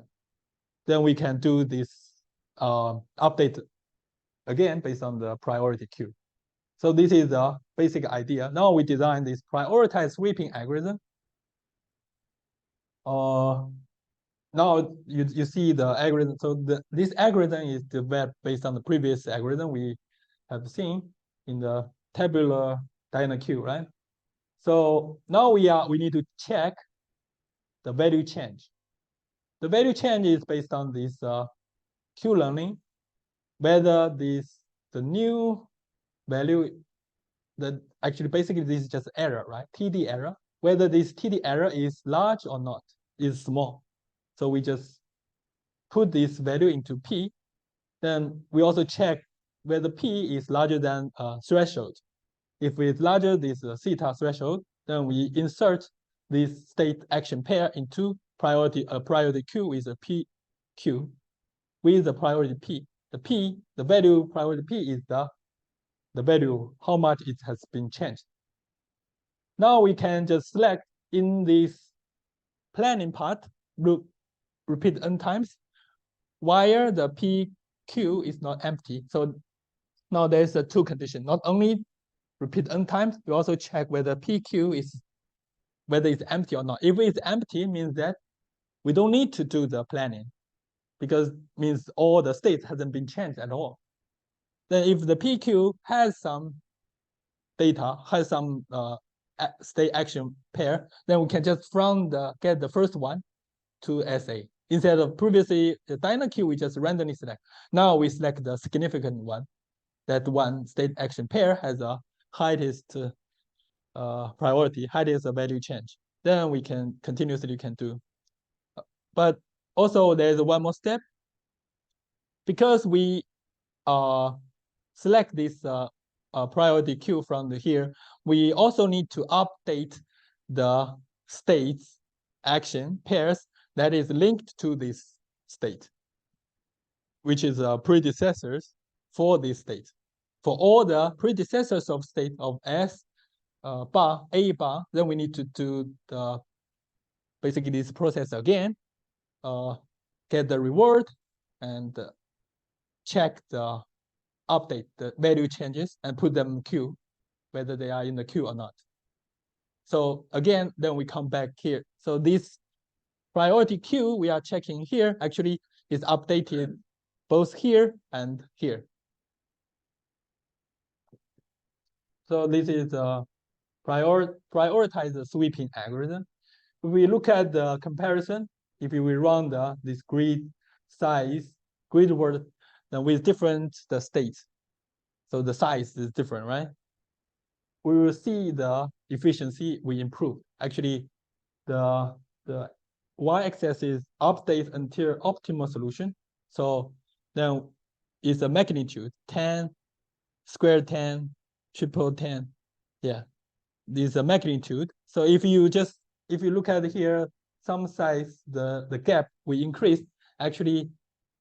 then we can do this update again based on the priority queue. So this is the basic idea. Now we design this prioritized sweeping algorithm. Now you see the algorithm. So this algorithm is developed based on the previous algorithm we have seen in the tabular diagonal queue, right? So now we need to check the value change. The value change is based on this Q learning, whether the new value, actually basically this is just error, right? TD error, whether this TD error is large or not, is small. So we just put this value into P. Then we also check whether P is larger than threshold. If it's larger this theta threshold, then we insert this state action pair into priority queue with a PQ with the priority P. The value priority P is the value, how much it has been changed. Now we can just select in this planning part, repeat n times, while the PQ is not empty. So now there's a two condition. Not only repeat n times, we also check whether PQ whether it's empty or not. If it's empty, it means that we don't need to do the planning, because it means all the states hasn't been changed at all. Then if the PQ has some data, has some state action pair, then we can just get the first one to SA. Instead of previously the diagonal queue, we just randomly select. Now we select the significant one. That one state action pair has a highest priority, highest value change. Then we can continuously do. But also there's one more step. Because we select this priority queue from here, we also need to update the states action pairs that is linked to this state, which is predecessors for this state. For all the predecessors of state of S bar, A bar, then we need to do basically this process again, get the reward and check the update, the value changes, and put them in queue, whether they are in the queue or not. So again, then we come back here. So this priority queue we are checking here actually is updated both here and here. So this is a prioritize the sweeping algorithm. If we look at the comparison, if we run this grid word, then with different states, so the size is different, right? We will see the efficiency we improve. Actually, the y-axis is update until optimal solution. So then it's a magnitude 10, square 10, triple 10. Yeah, this is a magnitude. So if you look at here, some size, the gap we increased, actually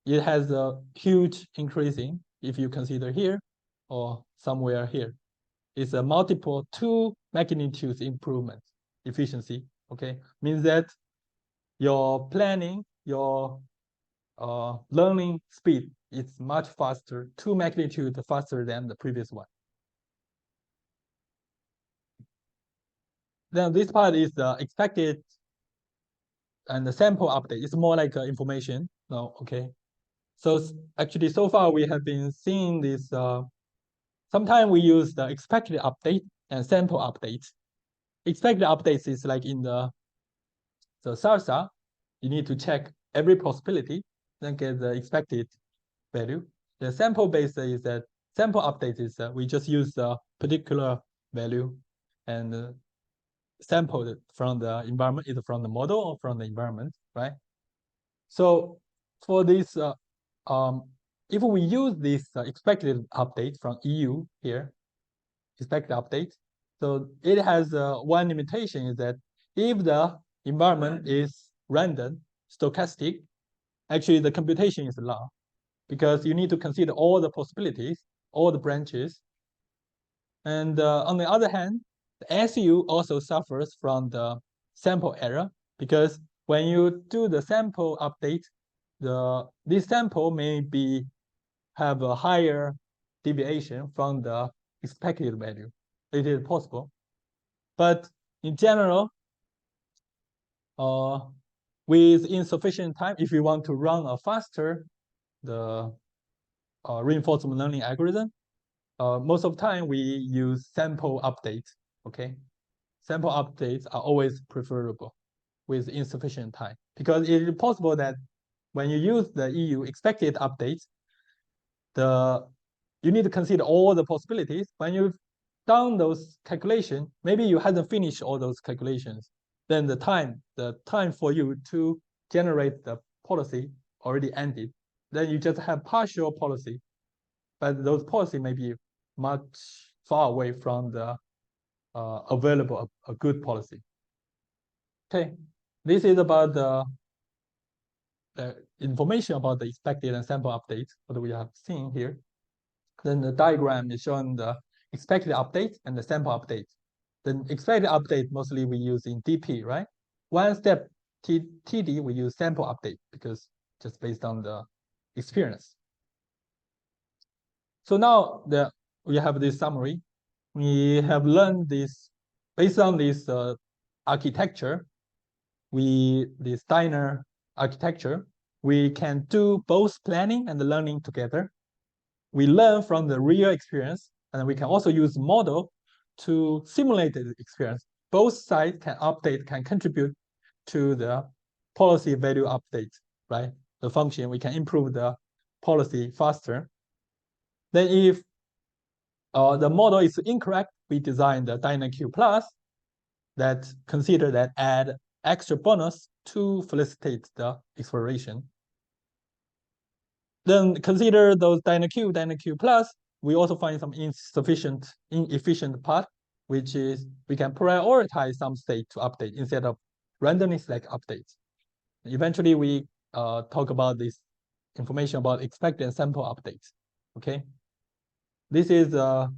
it has a huge increasing if you consider here or somewhere here. It's a multiple 2 magnitudes improvement efficiency. Okay, means that your planning, your learning speed is much faster, 2 magnitudes faster than the previous one. Then this part is the expected and the sample update. It's more like information. No, okay. So actually, so far we have been seeing this. Sometimes we use the expected update and sample update. Expected updates is like in the salsa. You need to check every possibility, then get the expected value. The sample base is that sample update is we just use a particular value and sample it from the environment, either from the model or from the environment, right? So for this, if we use this expected update from EU here, expected update, so it has one limitation is that if the environment is random, stochastic, actually the computation is long because you need to consider all the possibilities, all the branches. And on the other hand, the SU also suffers from the sample error because when you do the sample update, this sample may have a higher deviation from the expected value. It is possible. But in general, with insufficient time, if you want to run a faster the reinforcement learning algorithm, most of the time we use sample updates. Okay, sample updates are always preferable with insufficient time because it is possible that when you use the EU expected updates, you need to consider all the possibilities. When you've done those calculations, maybe you haven't finished all those calculations. Then the time for you to generate the policy already ended. Then you just have partial policy, but those policy may be much far away from the available a good policy. Okay, this is about the information about the expected and sample updates that we have seen here. Then the diagram is showing the expected update and the sample update. The expected update mostly we use in DP, right? One step TD we use sample update because just based on the experience. So now we have this summary. We have learned this based on this architecture. This Steiner architecture, we can do both planning and learning together. We learn from the real experience, and we can also use model to simulate the experience. Both sides can contribute to the policy value update, right? The function, we can improve the policy faster. Then if the model is incorrect, we design the DynaQ Plus that consider that add extra bonus to facilitate the exploration. Then consider those DynaQ Plus, we also find some inefficient part, which is we can prioritize some state to update instead of randomly select updates. Eventually, we talk about this information about expected and sample updates. Okay, this is the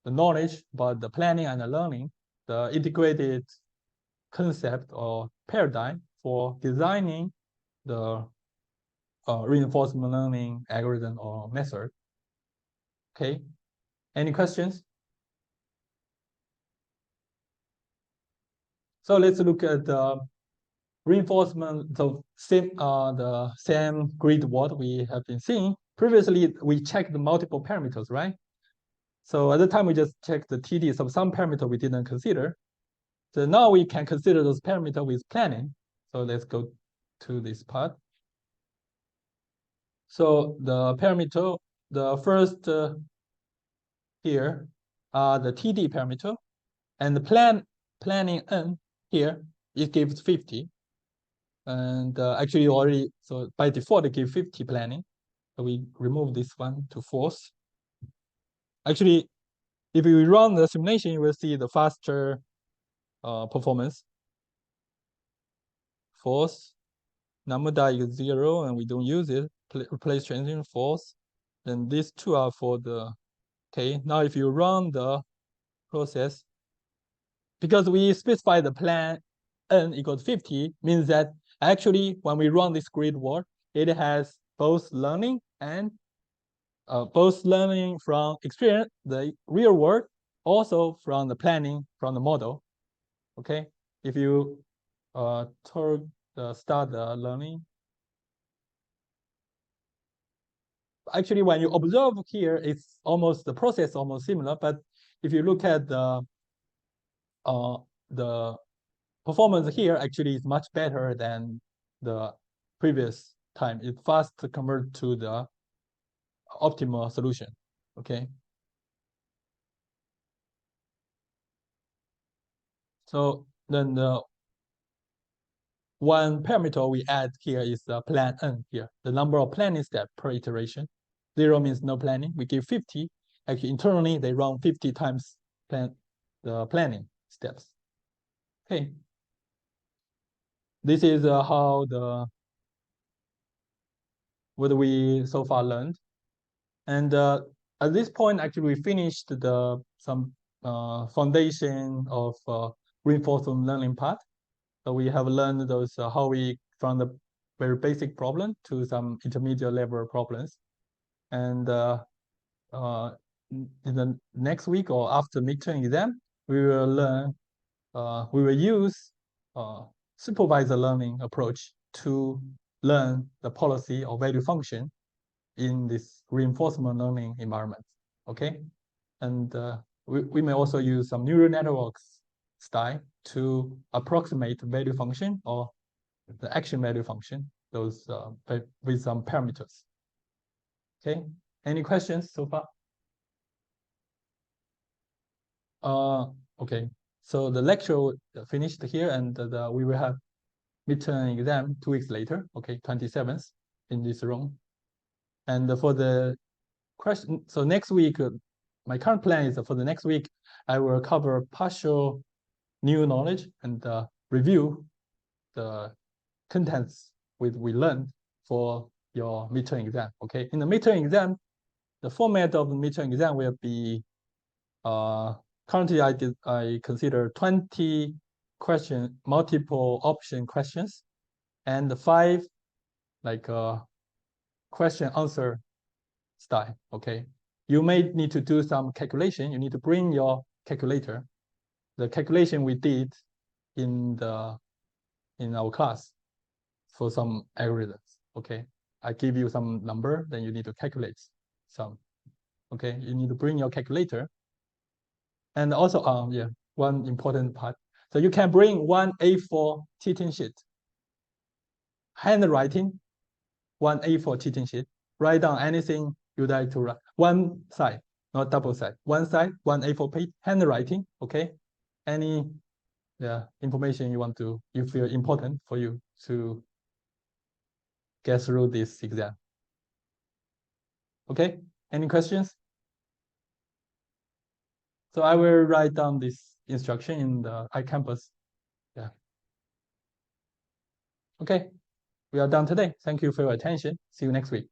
knowledge about the planning and the learning, the integrated concept or paradigm for designing the reinforcement learning algorithm or method. Okay, any questions? So let's look at the reinforcement. So the same grid what we have been seeing. Previously, we checked the multiple parameters, right? So at the time, we just checked the TD. So some parameter we didn't consider. So now we can consider those parameters with planning. So let's go to this part. So the parameter, the first here are the TD parameter, and the planning N here, it gives 50. And actually already, so by default, it gives 50 planning. So we remove this one to false. Actually, if we run the simulation, you will see the faster performance. False. Lambda is 0, and we don't use it. Replace transient false. Then these two are for the, okay. Now if you run the process, because we specify the plan N equals 50, means that actually when we run this grid world, it has both learning and both learning from experience, the real world, also from the planning from the model. Okay, if you start the learning, actually, when you observe here, it's almost the process almost similar. But if you look at the performance here, actually is much better than the previous time. It fast convert to the optimal solution. Okay. So then the one parameter we add here is the plan n here, the number of planning steps per iteration. 0 means no planning. We give 50. Actually, internally, they run 50 times the planning steps. Okay. This is how what we so far learned. And at this point, actually, we finished some foundation of reinforcement learning part. So we have learned those how we from the very basic problem to some intermediate level problems. And in the next week or after midterm exam, we will learn. We will use supervisor learning approach to learn the policy or value function in this reinforcement learning environment. Okay, and we may also use some neural networks style to approximate value function or the action value function, those with some parameters. Okay, any questions so far? Okay, so the lecture finished here, and we will have midterm exam 2 weeks later. Okay, 27th in this room. And for the question, so next week, my current plan is for the next week, I will cover partial new knowledge and review the contents we learned for your midterm exam. Okay, in the midterm exam, the format of the midterm exam will be currently I consider 20 multiple option questions, and 5 like question answer style. Okay, you may need to do some calculation. You need to bring your calculator. The calculation we did in our class for some algorithms. Okay, I give you some number, then you need to calculate some. Okay, you need to bring your calculator. And also, yeah, one important part. So you can bring one A4 cheating sheet, handwriting, one A4 cheating sheet, write down anything you'd like to write. One side, not double side. One side, one A4 page, handwriting. Okay, any information you feel important for you to get through this exam. Okay, any questions? So I will write down this instruction in the iCampus. Yeah. Okay, we are done today. Thank you for your attention. See you next week.